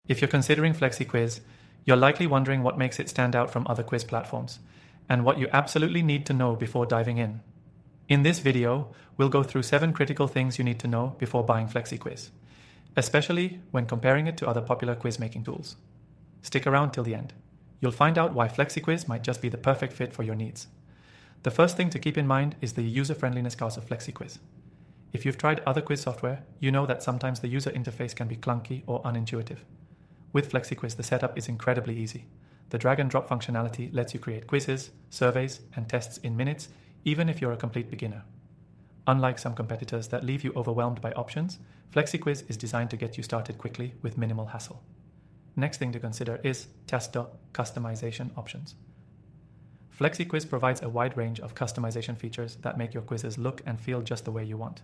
If you're considering FlexiQuiz, you're likely wondering what makes it stand out from other quiz platforms, and what you absolutely need to know before diving in. In this video, we'll go through 7 critical things you need to know before buying FlexiQuiz, especially when comparing it to other popular quiz-making tools. Stick around till the end. You'll find out why FlexiQuiz might just be the perfect fit for your needs. The first thing to keep in mind is the user-friendliness cost of FlexiQuiz. If you've tried other quiz software, you know that sometimes the user interface can be clunky or unintuitive. With FlexiQuiz, the setup is incredibly easy. The drag and drop functionality lets you create quizzes, surveys, and tests in minutes, even if you're a complete beginner. Unlike some competitors that leave you overwhelmed by options, FlexiQuiz is designed to get you started quickly with minimal hassle. Next thing to consider is customization options. FlexiQuiz provides a wide range of customization features that make your quizzes look and feel just the way you want.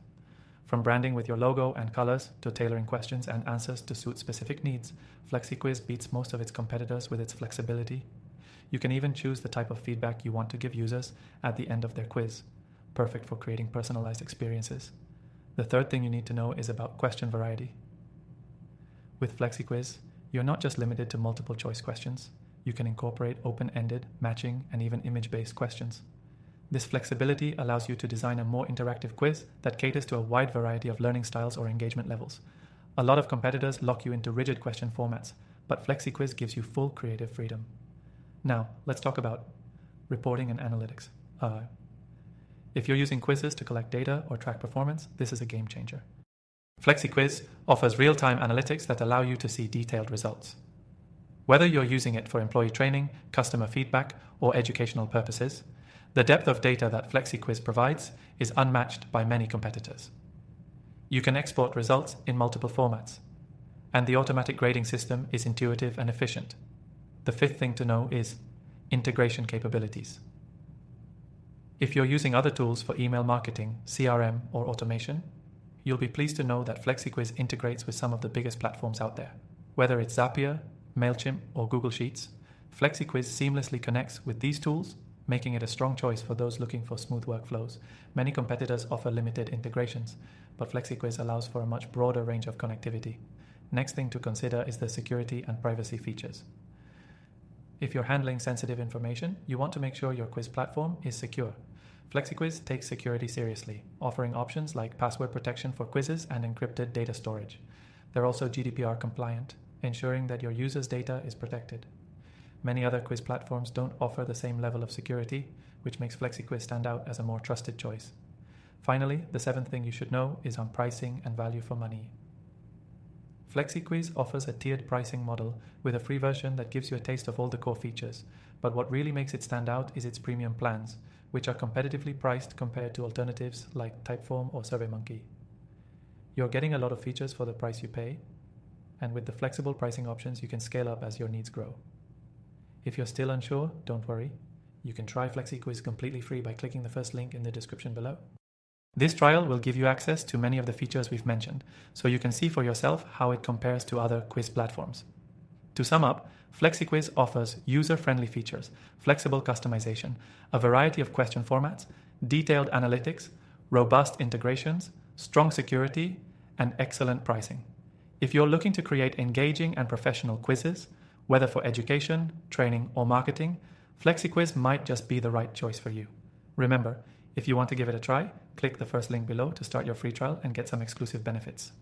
From branding with your logo and colors to tailoring questions and answers to suit specific needs, FlexiQuiz beats most of its competitors with its flexibility. You can even choose the type of feedback you want to give users at the end of their quiz, perfect for creating personalized experiences. The third thing you need to know is about question variety. With FlexiQuiz, you're not just limited to multiple choice questions. You can incorporate open-ended, matching, and even image-based questions. This flexibility allows you to design a more interactive quiz that caters to a wide variety of learning styles or engagement levels. A lot of competitors lock you into rigid question formats, but FlexiQuiz gives you full creative freedom. Now, let's talk about reporting and analytics. If you're using quizzes to collect data or track performance, this is a game changer. FlexiQuiz offers real-time analytics that allow you to see detailed results. Whether you're using it for employee training, customer feedback, or educational purposes, the depth of data that FlexiQuiz provides is unmatched by many competitors. You can export results in multiple formats, and the automatic grading system is intuitive and efficient. The fifth thing to know is integration capabilities. If you're using other tools for email marketing, CRM, or automation, you'll be pleased to know that FlexiQuiz integrates with some of the biggest platforms out there. Whether it's Zapier, MailChimp, or Google Sheets, FlexiQuiz seamlessly connects with these tools, making it a strong choice for those looking for smooth workflows. Many competitors offer limited integrations, but FlexiQuiz allows for a much broader range of connectivity. Next thing to consider is the security and privacy features. If you're handling sensitive information, you want to make sure your quiz platform is secure. FlexiQuiz takes security seriously, offering options like password protection for quizzes and encrypted data storage. They're also GDPR compliant, ensuring that your users' data is protected. Many other quiz platforms don't offer the same level of security, which makes FlexiQuiz stand out as a more trusted choice. Finally, the 7th thing you should know is on pricing and value for money. FlexiQuiz offers a tiered pricing model with a free version that gives you a taste of all the core features, but what really makes it stand out is its premium plans, which are competitively priced compared to alternatives like Typeform or SurveyMonkey. You're getting a lot of features for the price you pay, and with the flexible pricing options, you can scale up as your needs grow. If you're still unsure, don't worry. You can try FlexiQuiz completely free by clicking the first link in the description below. This trial will give you access to many of the features we've mentioned, so you can see for yourself how it compares to other quiz platforms. To sum up, FlexiQuiz offers user-friendly features, flexible customization, a variety of question formats, detailed analytics, robust integrations, strong security, and excellent pricing. If you're looking to create engaging and professional quizzes, whether for education, training, or marketing, FlexiQuiz might just be the right choice for you. Remember, if you want to give it a try, click the first link below to start your free trial and get some exclusive benefits.